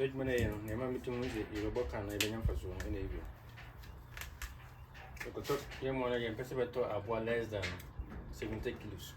Edmund, never meet him with your book and I don't for so many of you. You could talk young one again, Pescivator about less than 70 kilos.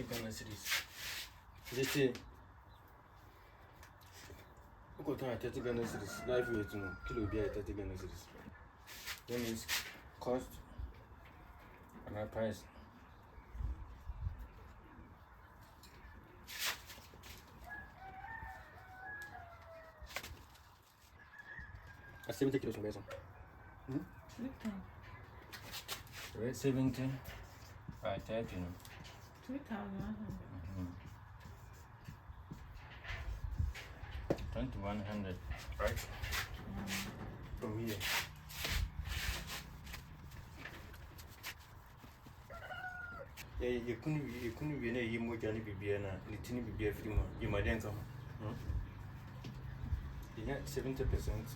Ghana cities. This is what 30 Ghana cities. Life weight, kilo beer 30 Ghana cities. That means cost and our price. At 70 kilos from Besson. 70 by 30. 2,100, right? From here. Yeah, you couldn't be a more Johnny Bibiana, Litini Bibia Film, you might enter. You get 70%.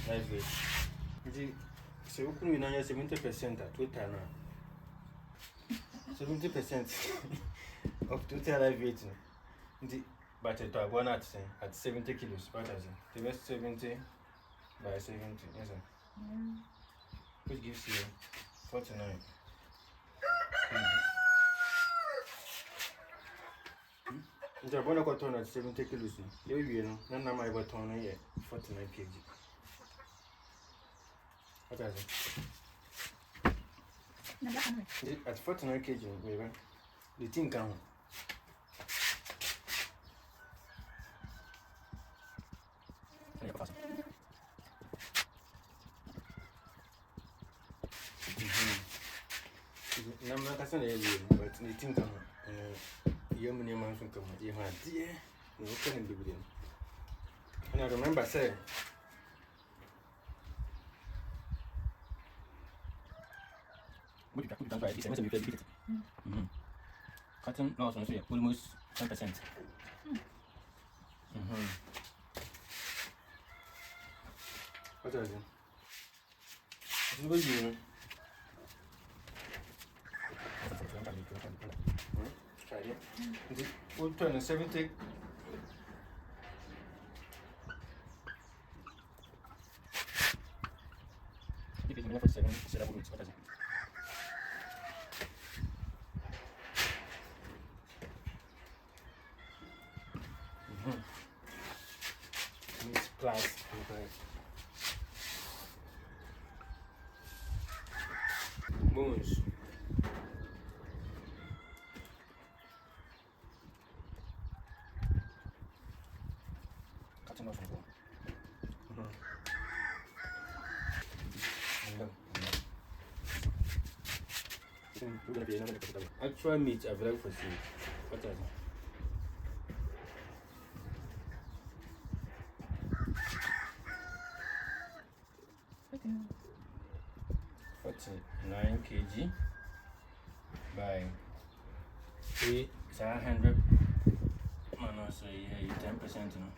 Life weight. So you couldn't be 70% at Twitter now. 70% of total life weight. But at 1 at 70 kilos. What is it? The best 70 by 70. Yes, sir. Which gives you 49. The one got on at 70 kilos. You know, none of my button here 49 kg. What is it? At 49 kg, maybe. The thing can. I'm not a son, but the thing can. Young man from come. You had dear. No, can be within. And I remember saying. Cotton loss on almost 10%. What are you? What are you? Try it. We'll turn 70. Plus, bones. Cutting off the bone. We're going to be another actual meat available for sale. What is it? $49 kg by 300. So yeah, 10%, you know.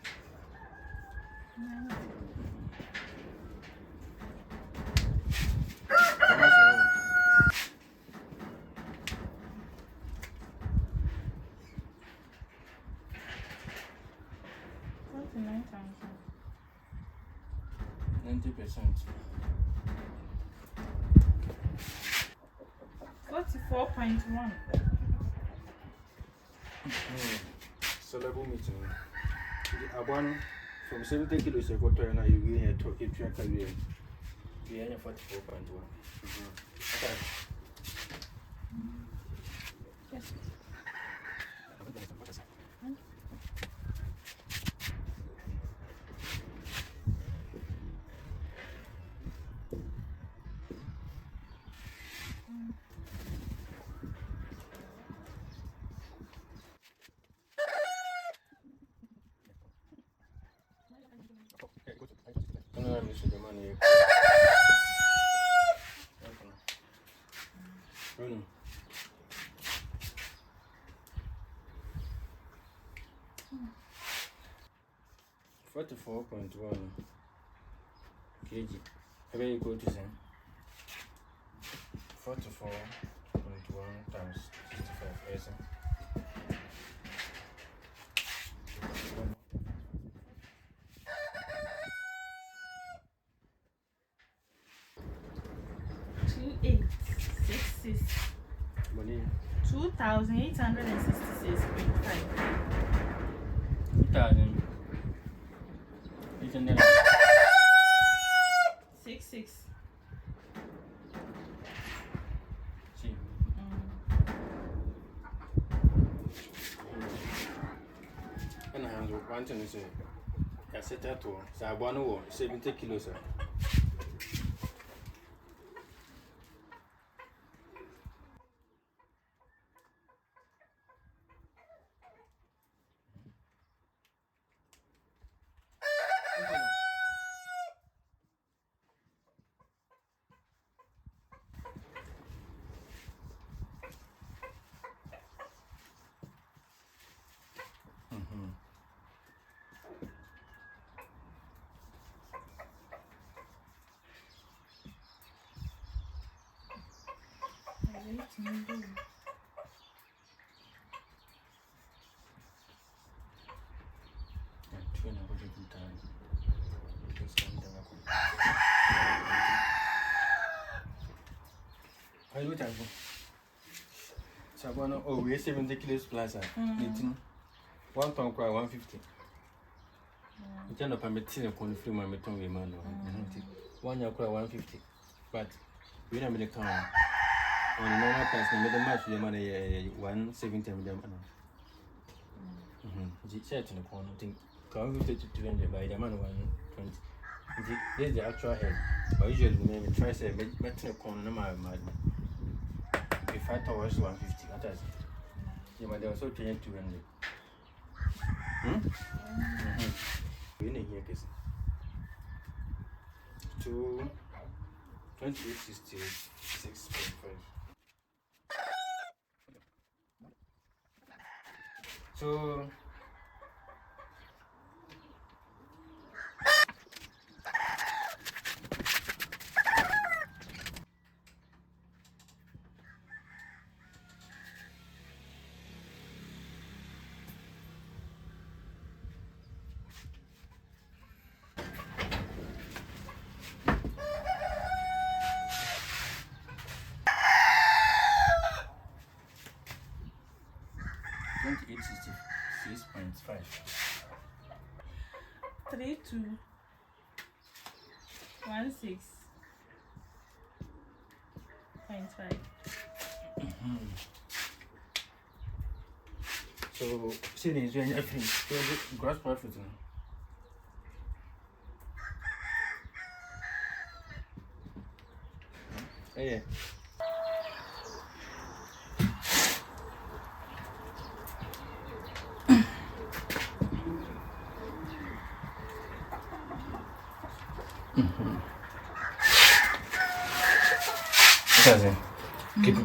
$44.1. Sellable meat. The one from 70 kilos of water and you gain a track career. We are 44.1. Okay. Yes. me so the money. Bruno. 44.1 kg. How about you go to say 44.1 times 65 percent. Money 2,866.5. 2,866. See. And I have one thing to say. I set that to so I want to 70 kilos. Sir. I do that. So we're 70 kilos plus. 18. 1 pound cry 150. You cannot permit a confirm my tongue, man. 1 year cry 150. But we don't make a on normal price, no matter much, your money 170 million. The set in the corner thing. Come to 200 by the man 120. This is the actual head. But usually, maybe try to say, make a corner, my if I thought was 150, what is it? You might also change 200. We need here, kiss. 2866.5. So 2866.5. 3216.5. So, see, there's everything. So, gross profit. Yeah.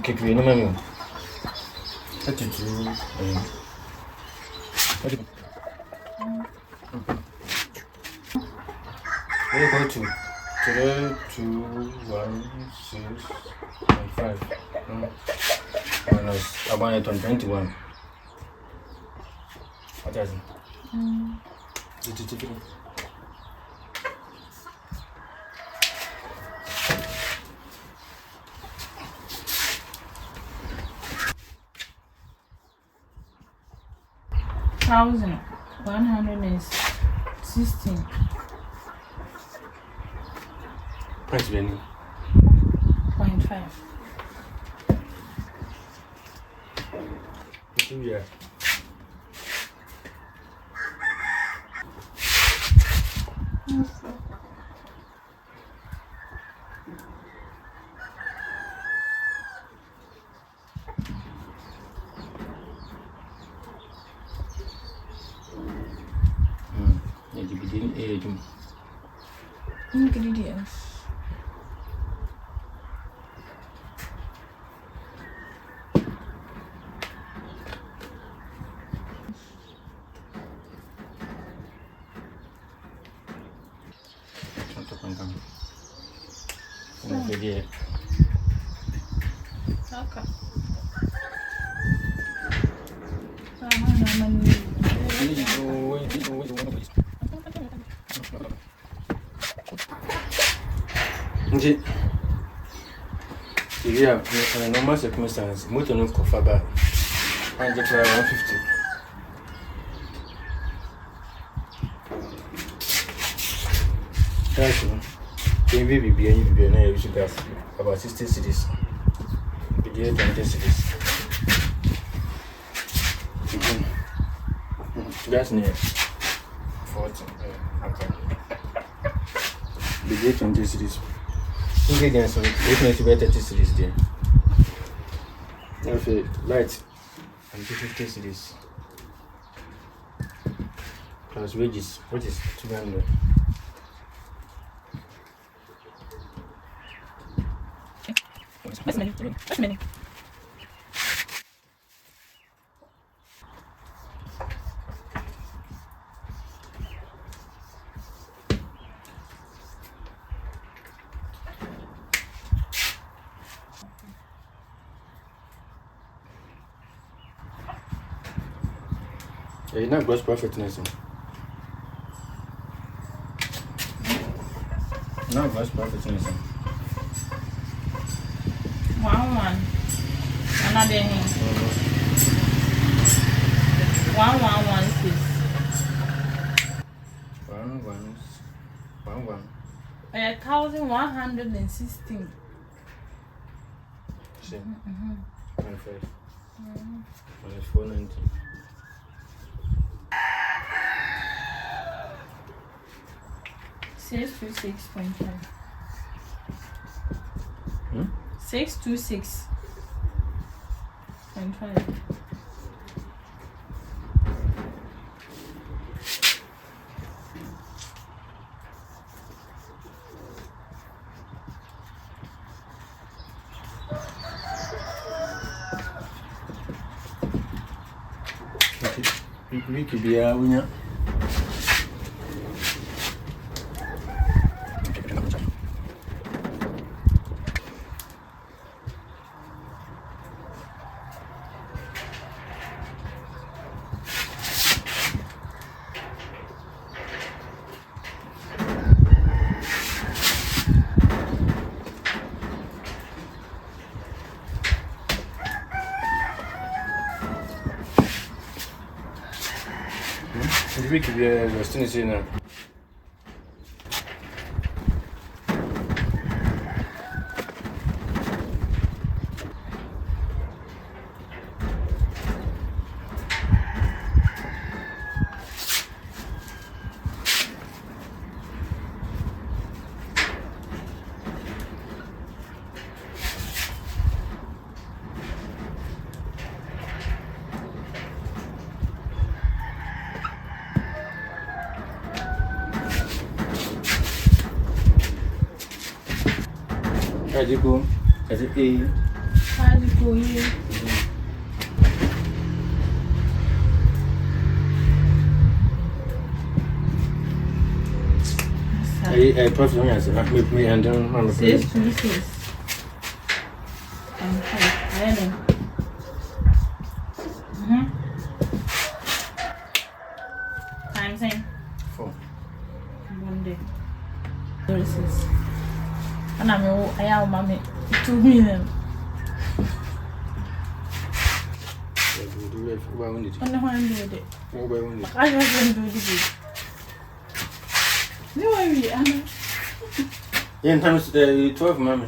Keep you in the menu. What did you do? We're going to 3216.5 minus about 21. What is it? $1,116. Price Benny. 0.5. 2 years. Ingredients. Okay. Yeah, in a normal circumstance, motor no cover back. And get 150. That's all. Maybe be now you should have about 60 cities. Be 20 cities. That's near 40. Okay. Be 20 cities. Ingredients on it, it to be 30 cities there. Okay, light and 50 cities. Plus wages, which is 200. What's many? What's many? You're not gross profit, Nelson. Not gross profit, Nelson. 1 Another hand. 1116. 1. 1116. See. 25. 490. Six to 6.5. 6 to 6.5. We could be a winner. We could be a Western now. How'd you go? Is it A? How'd you go here? I profit on yourself. Me and then 6 to 6. Times 4. 1 day. 36. And I have mommy 2 million. I know how to do it. I just want to do it. No worry, Anna. Yeah, in times 12, mommy.